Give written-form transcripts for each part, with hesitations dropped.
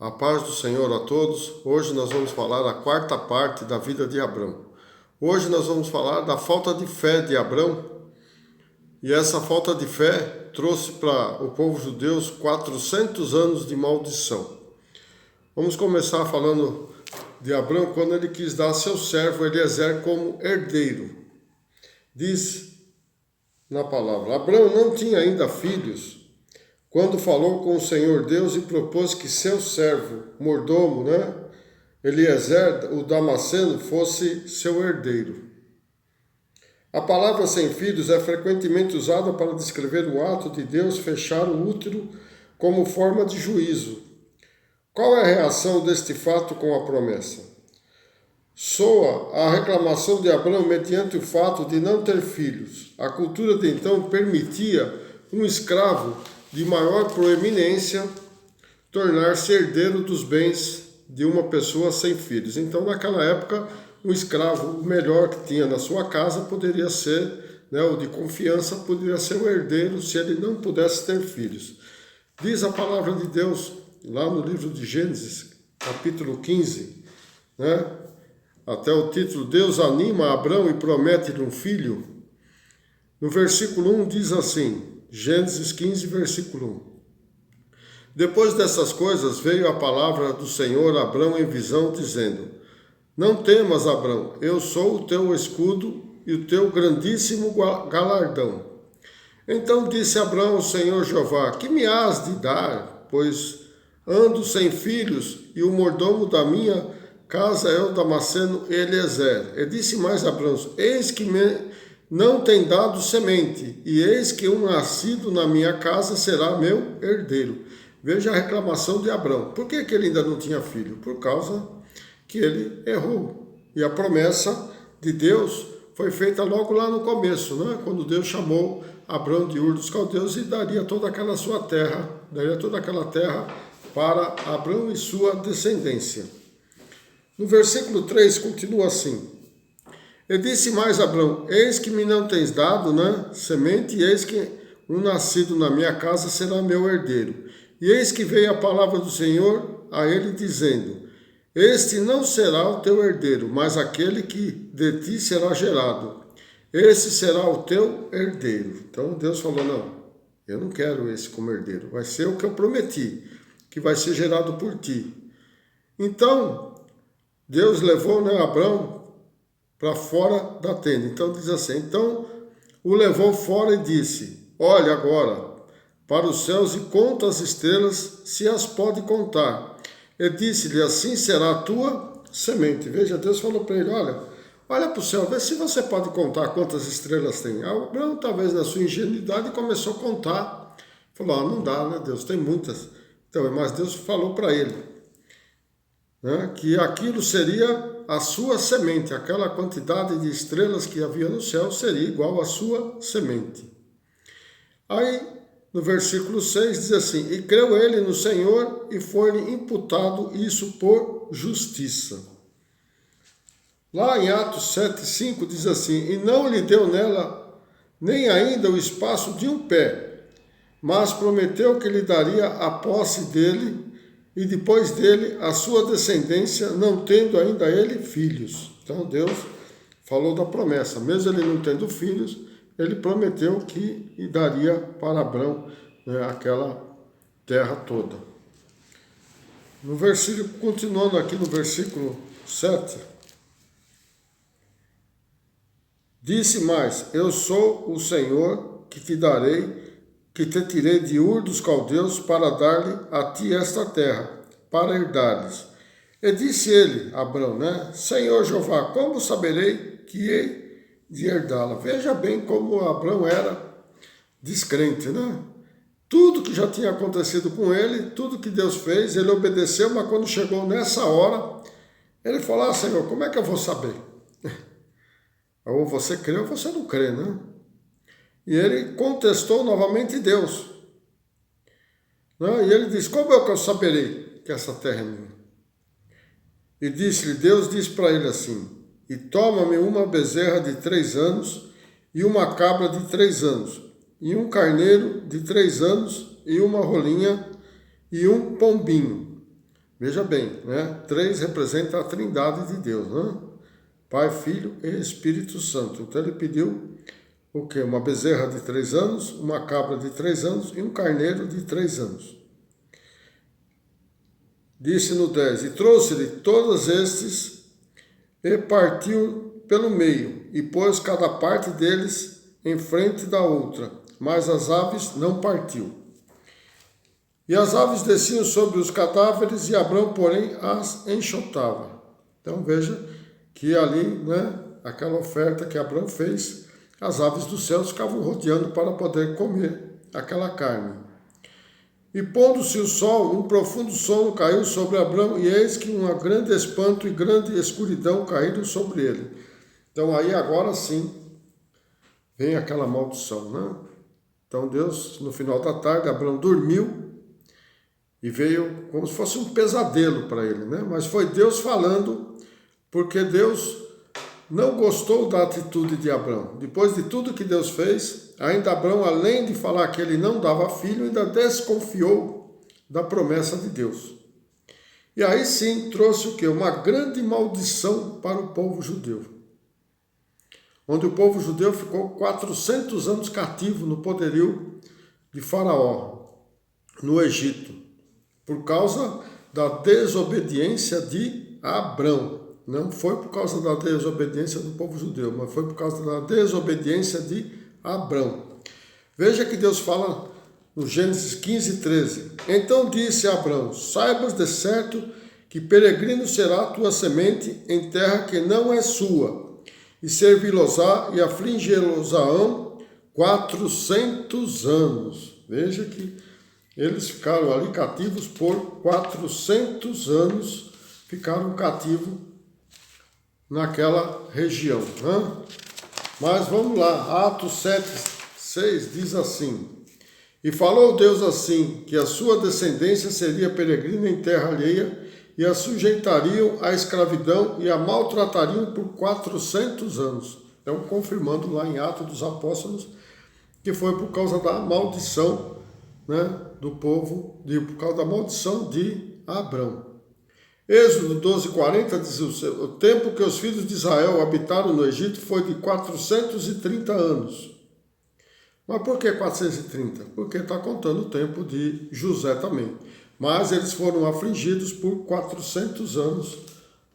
A paz do Senhor a todos. Hoje nós vamos falar a quarta parte da vida de Abrão. Hoje nós vamos falar da falta de fé de Abrão. E essa falta de fé trouxe para o povo judeu 400 anos de maldição. Vamos começar falando de Abrão quando ele quis dar seu servo Eliezer como herdeiro. Diz na palavra: Abrão não tinha ainda filhos quando falou com o Senhor Deus e propôs que seu servo, mordomo, Eliezer, o Damasceno, fosse seu herdeiro. A palavra sem filhos é frequentemente usada para descrever o ato de Deus fechar o útero como forma de juízo. Qual é a reação deste fato com a promessa? Soa a reclamação de Abrão mediante o fato de não ter filhos. A cultura de então permitia um escravo de maior proeminência tornar-se herdeiro dos bens de uma pessoa sem filhos. Então, naquela época, um escravo, o melhor que tinha na sua casa, poderia ser, o de confiança, poderia ser o herdeiro se ele não pudesse ter filhos. Diz a palavra de Deus, lá no livro de Gênesis, capítulo 15, até o título, Deus anima Abrão e promete-lhe um filho. No versículo 1 diz assim, Gênesis 15, versículo 1. Depois dessas coisas veio a palavra do Senhor a Abrão em visão, dizendo: Não temas, Abrão, eu sou o teu escudo e o teu grandíssimo galardão. Então disse Abrão ao Senhor Jeová: Que me has de dar, pois ando sem filhos, e o mordomo da minha casa é o Damasceno Eliezer. E disse mais Abrão: Eis que não tem dado semente, e eis que um nascido na minha casa será meu herdeiro. Veja a reclamação de Abrão. Por que ele ainda não tinha filho? Por causa que ele errou. E a promessa de Deus foi feita logo lá no começo, quando Deus chamou Abrão de Ur dos Caldeus e daria toda aquela sua terra, para Abrão e sua descendência. No versículo 3 continua assim: E disse mais Abrão: Eis que me não tens dado, semente, e eis que um nascido na minha casa será meu herdeiro. E eis que veio a palavra do Senhor a ele, dizendo: Este não será o teu herdeiro, mas aquele que de ti será gerado. Esse será o teu herdeiro. Então Deus falou: Não, eu não quero esse como herdeiro. Vai ser o que eu prometi, que vai ser gerado por ti. Então Deus levou Abrão para fora da tenda. Então diz assim: Então o levou fora e disse: Olha agora para os céus e conta as estrelas, se as pode contar. E disse-lhe: Assim será a tua semente. Veja, Deus falou para ele: Olha para o céu, vê se você pode contar quantas estrelas tem. Abraão, talvez na sua ingenuidade, começou a contar. Falou: Não dá, Deus, tem muitas. Então, mas Deus falou para ele que aquilo seria a sua semente, aquela quantidade de estrelas que havia no céu seria igual à sua semente. Aí, no versículo 6 diz assim: E creu ele no Senhor e foi-lhe imputado isso por justiça. Lá em Atos 7,5 diz assim: E não lhe deu nela nem ainda o espaço de um pé, mas prometeu que lhe daria a posse dele e depois dele a sua descendência, não tendo ainda ele filhos. Então Deus falou da promessa, mesmo ele não tendo filhos, ele prometeu que daria para Abrão aquela terra toda. No versículo, continuando aqui no versículo 7, disse mais: Eu sou o Senhor que te darei, que te tirei de Ur dos Caldeus para dar-lhe a ti esta terra, para herdar-lhes. E disse ele, Abrão, Senhor Jeová, como saberei que hei de herdá-la? Veja bem como Abrão era descrente, Tudo que já tinha acontecido com ele, tudo que Deus fez, ele obedeceu, mas quando chegou nessa hora, ele falou: Senhor, como é que eu vou saber? Ou você crê ou você não crê, E ele contestou novamente Deus. E ele disse: Como é que eu saberei que essa terra é minha? E Deus disse para ele assim: E toma-me uma bezerra de 3 anos, e uma cabra de 3 anos, e um carneiro de 3 anos, e uma rolinha, e um pombinho. Veja bem, né? 3 representa a trindade de Deus, né? Pai, Filho e Espírito Santo. Então ele pediu o quê? Uma bezerra de 3 anos, uma cabra de 3 anos e um carneiro de 3 anos. Disse no 10, e trouxe-lhe todos estes e partiu pelo meio, e pôs cada parte deles em frente da outra, mas as aves não partiu. E as aves desciam sobre os cadáveres, e Abrão, porém, as enxotava. Então veja que ali, né, aquela oferta que Abrão fez, as aves dos céus ficavam rodeando para poder comer aquela carne. E pondo-se o sol, um profundo sono caiu sobre Abrão, e eis que um grande espanto e grande escuridão caíram sobre ele. Então aí agora sim vem aquela maldição, né? Então Deus, no final da tarde, Abrão dormiu e veio como se fosse um pesadelo para ele, né? Mas foi Deus falando, porque Deus não gostou da atitude de Abrão. Depois de tudo que Deus fez, ainda Abrão, além de falar que ele não dava filho, ainda desconfiou da promessa de Deus. E aí sim trouxe o quê? Uma grande maldição para o povo judeu. Onde o povo judeu ficou 400 anos cativo no poderio de Faraó, no Egito, por causa da desobediência de Abrão. Não foi por causa da desobediência do povo judeu, mas foi por causa da desobediência de Abrão. Veja que Deus fala no Gênesis 15, 13. Então disse a Abrão, saibas de certo que peregrino será a tua semente em terra que não é sua, e servi-los-á e afligi-los-ão 400 anos. Veja que eles ficaram ali cativos por 400 anos, ficaram cativos naquela região. Né? Mas vamos lá, Atos 7, 6 diz assim, e falou Deus assim, que a sua descendência seria peregrina em terra alheia, e a sujeitariam à escravidão e a maltratariam por 400 anos. Então, confirmando lá em Atos dos Apóstolos, que foi por causa da maldição, né, do povo, por causa da maldição de Abrão. Êxodo 12:40 diz, o tempo que os filhos de Israel habitaram no Egito foi de 430 anos. Mas por que 430? Porque está contando o tempo de José também. Mas eles foram afligidos por 400 anos,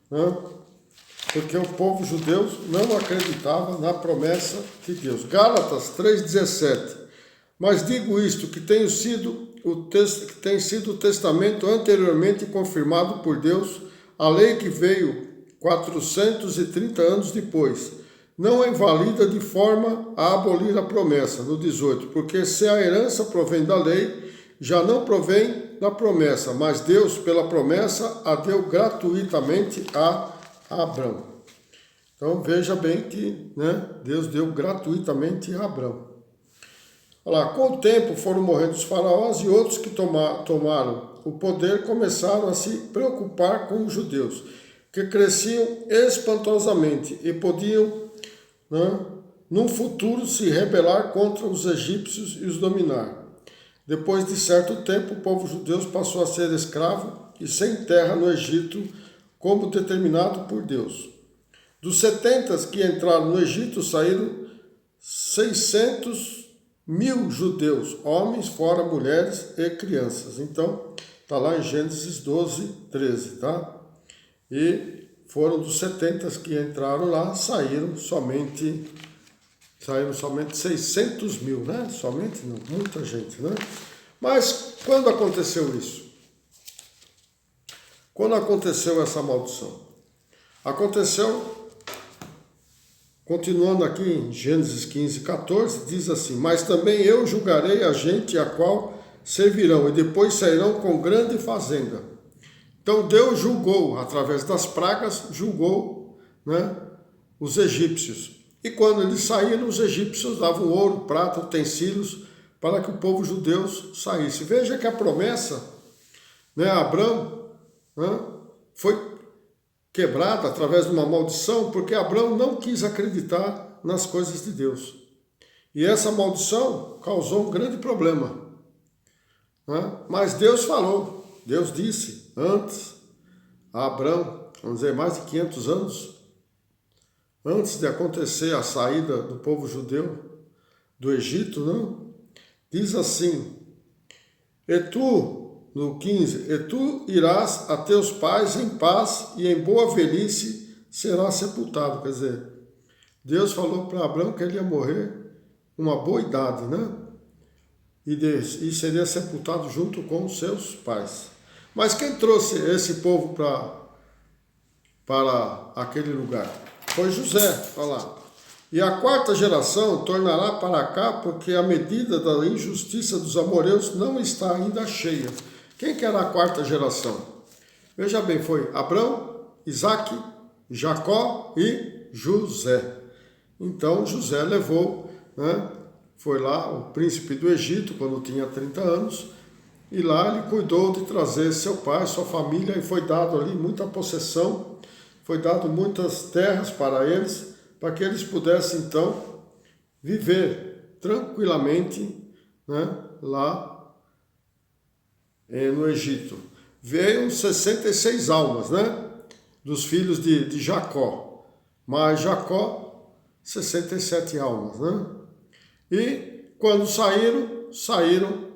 né? Porque o povo judeu não acreditava na promessa de Deus. Gálatas 3,17. Mas digo isto, que tem sido o testamento anteriormente confirmado por Deus, a lei que veio 430 anos depois, não é válida de forma a abolir a promessa, no 18, porque se a herança provém da lei, já não provém da promessa, mas Deus, pela promessa, a deu gratuitamente a Abrão. Então veja bem que, né, Deus deu gratuitamente a Abrão. Olha lá, com o tempo foram morrendo os faraós e outros que tomaram o poder começaram a se preocupar com os judeus, que cresciam espantosamente e podiam, né, num futuro se rebelar contra os egípcios e os dominar. Depois de certo tempo, o povo judeu passou a ser escravo e sem terra no Egito, como determinado por Deus. Dos 70 que entraram no Egito, saíram 600.000 judeus, homens, fora mulheres e crianças. Então, está lá em Gênesis 12, 13, tá? E foram dos 70 que entraram lá, saíram somente 600.000, né? Somente não, muita gente, né? Mas quando aconteceu isso? Quando aconteceu essa maldição? Aconteceu, continuando aqui em Gênesis 15, 14, diz assim, mas também eu julgarei a gente a qual servirão, e depois sairão com grande fazenda. Então Deus julgou, através das pragas, julgou, né, os egípcios. E quando eles saíram, os egípcios davam ouro, prata, utensílios para que o povo judeu saísse. Veja que a promessa, né, Abrão, né, foi quebrada através de uma maldição, porque Abrão não quis acreditar nas coisas de Deus. E essa maldição causou um grande problema. Né? Mas Deus falou, Deus disse antes, a Abrão, vamos dizer, mais de 500 anos, antes de acontecer a saída do povo judeu do Egito, não? Diz assim, e tu, no 15, e tu irás a teus pais em paz e em boa velhice serás sepultado. Quer dizer, Deus falou para Abraão que ele ia morrer uma boa idade, né? E seria sepultado junto com os seus pais. Mas quem trouxe esse povo para aquele lugar? Foi José, olha lá. E a quarta geração tornará para cá, porque a medida da injustiça dos amorreus não está ainda cheia. Quem que era a quarta geração? Veja bem, foi Abrão, Isaque, Jacó e José. Então José levou, né, foi lá o príncipe do Egito, quando tinha 30 anos, e lá ele cuidou de trazer seu pai, sua família, e foi dado ali muita possessão, foi dado muitas terras para eles, para que eles pudessem, então, viver tranquilamente, né, lá no Egito. Veio 66 almas, né, dos filhos de Jacó, mas Jacó, 67 almas, né? E quando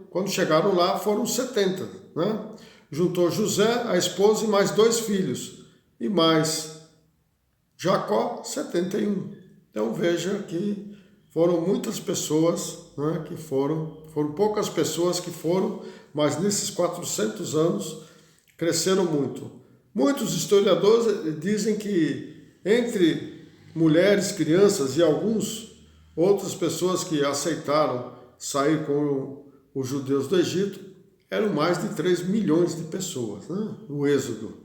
quando chegaram lá, foram 70, né? Juntou José, a esposa e mais 2 filhos, e mais Jacó, 71. Então veja que foram muitas pessoas, né, que foram poucas pessoas que foram, mas nesses 400 anos cresceram muito. Muitos historiadores dizem que entre mulheres, crianças e outras pessoas que aceitaram sair com os judeus do Egito, eram mais de 3 milhões de pessoas, né, no Êxodo.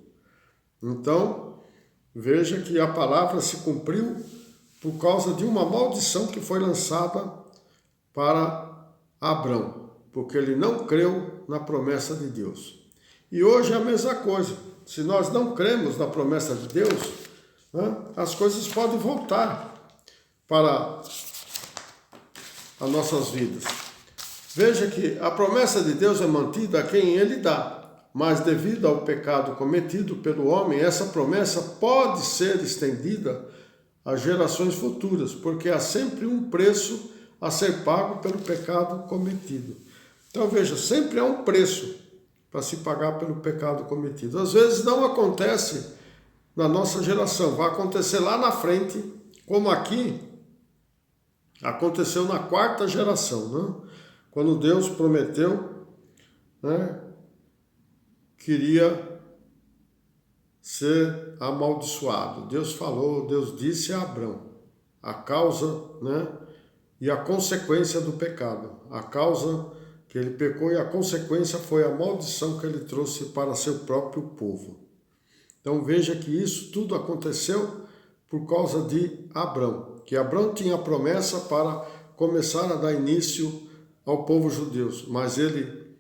Então, veja que a palavra se cumpriu por causa de uma maldição que foi lançada para Abrão, porque ele não creu na promessa de Deus. E hoje é a mesma coisa. Se nós não cremos na promessa de Deus, né, as coisas podem voltar para as nossas vidas. Veja que a promessa de Deus é mantida a quem Ele dá, mas devido ao pecado cometido pelo homem, essa promessa pode ser estendida às gerações futuras, porque há sempre um preço a ser pago pelo pecado cometido. Então veja, sempre há um preço para se pagar pelo pecado cometido. Às vezes não acontece na nossa geração, vai acontecer lá na frente, como aqui aconteceu na quarta geração, né? Quando Deus prometeu, né, queria ser amaldiçoado. Deus falou, Deus disse a Abrão a causa, né, e a consequência do pecado. A causa que ele pecou e a consequência foi a maldição que ele trouxe para seu próprio povo. Então veja que isso tudo aconteceu por causa de Abrão, que Abrão tinha a promessa para começar a dar início ao povo judeu, mas ele,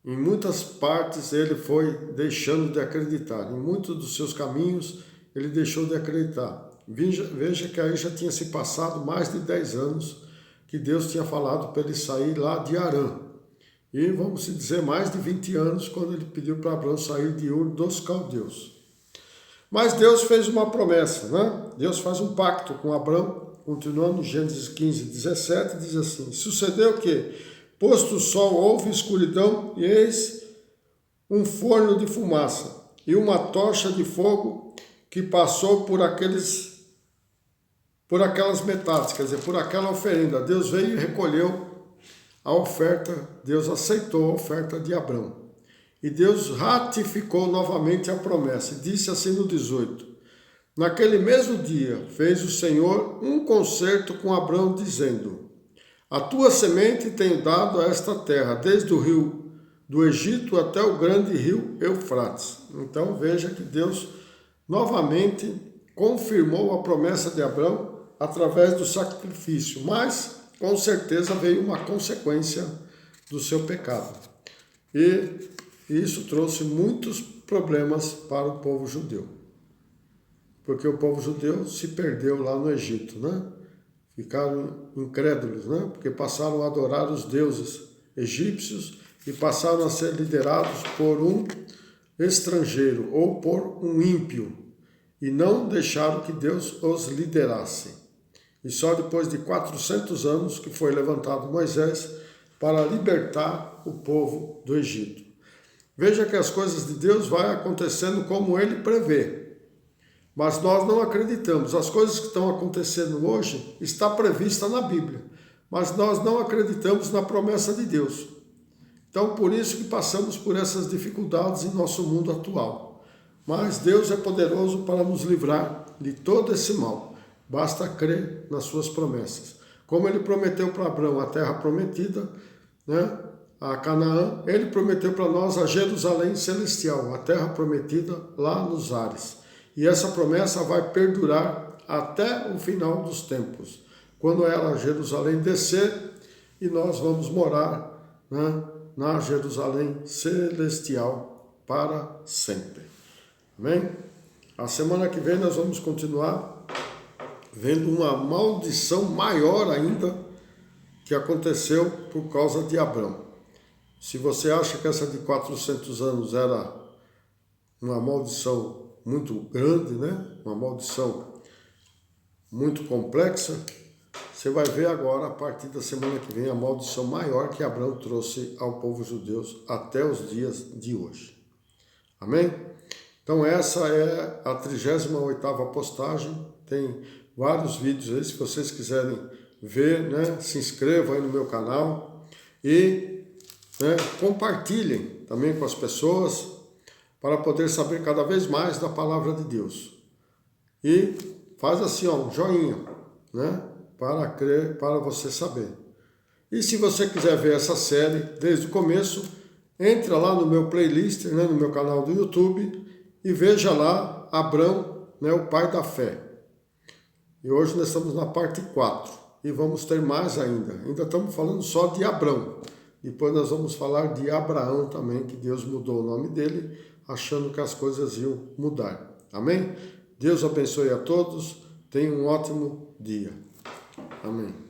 em muitas partes, ele foi deixando de acreditar. Em muitos dos seus caminhos, ele deixou de acreditar. Veja que aí já tinha se passado mais de 10 anos que Deus tinha falado para ele sair lá de Harã. E vamos dizer, mais de 20 anos, quando ele pediu para Abraão sair de Ur dos Caldeus. Mas Deus fez uma promessa, né? Deus faz um pacto com Abraão, continuando Gênesis 15, 17, diz assim: sucedeu que, posto o sol, houve escuridão, e eis um forno de fumaça, e uma tocha de fogo que passou por aquelas metades, quer dizer, por aquela oferenda. Deus veio e recolheu a oferta, Deus aceitou a oferta de Abrão. E Deus ratificou novamente a promessa, e disse assim no 18: naquele mesmo dia fez o Senhor um concerto com Abrão, dizendo: a tua semente tenho dado a esta terra, desde o rio do Egito até o grande rio Eufrates. Então veja que Deus novamente confirmou a promessa de Abrão através do sacrifício, mas com certeza veio uma consequência do seu pecado. E isso trouxe muitos problemas para o povo judeu, porque o povo judeu se perdeu lá no Egito, né? Ficaram incrédulos, né? Porque passaram a adorar os deuses egípcios e passaram a ser liderados por um estrangeiro ou por um ímpio, e não deixaram que Deus os liderasse. E só depois de 400 anos que foi levantado Moisés para libertar o povo do Egito. Veja que as coisas de Deus vão acontecendo como ele prevê. Mas nós não acreditamos. As coisas que estão acontecendo hoje está prevista na Bíblia. Mas nós não acreditamos na promessa de Deus. Então, por isso que passamos por essas dificuldades em nosso mundo atual. Mas Deus é poderoso para nos livrar de todo esse mal. Basta crer nas suas promessas. Como ele prometeu para Abraão a terra prometida, né? A Canaã, ele prometeu para nós a Jerusalém celestial, a terra prometida lá nos ares. E essa promessa vai perdurar até o final dos tempos, quando ela, Jerusalém, descer e nós vamos morar, né, na Jerusalém celestial para sempre. Amém? A semana que vem nós vamos continuar vendo uma maldição maior ainda que aconteceu por causa de Abrão. Se você acha que essa de 400 anos era uma maldição muito grande, né? Uma maldição muito complexa, você vai ver agora, a partir da semana que vem, a maldição maior que Abrão trouxe ao povo judeu até os dias de hoje. Amém? Então essa é a 38ª postagem, tem vários vídeos aí, se vocês quiserem ver, né? Se inscrevam aí no meu canal e compartilhem também com as pessoas para poder saber cada vez mais da palavra de Deus. E faz assim, ó, um joinha, né? Para crer, para você saber. E se você quiser ver essa série desde o começo, entra lá no meu playlist, né, no meu canal do YouTube e veja lá Abrão, né, o pai da fé. E hoje nós estamos na parte 4 e vamos ter mais ainda. Ainda estamos falando só de Abrão. Depois nós vamos falar de Abraão também, que Deus mudou o nome dele, achando que as coisas iam mudar. Amém? Deus abençoe a todos. Tenham um ótimo dia. Amém.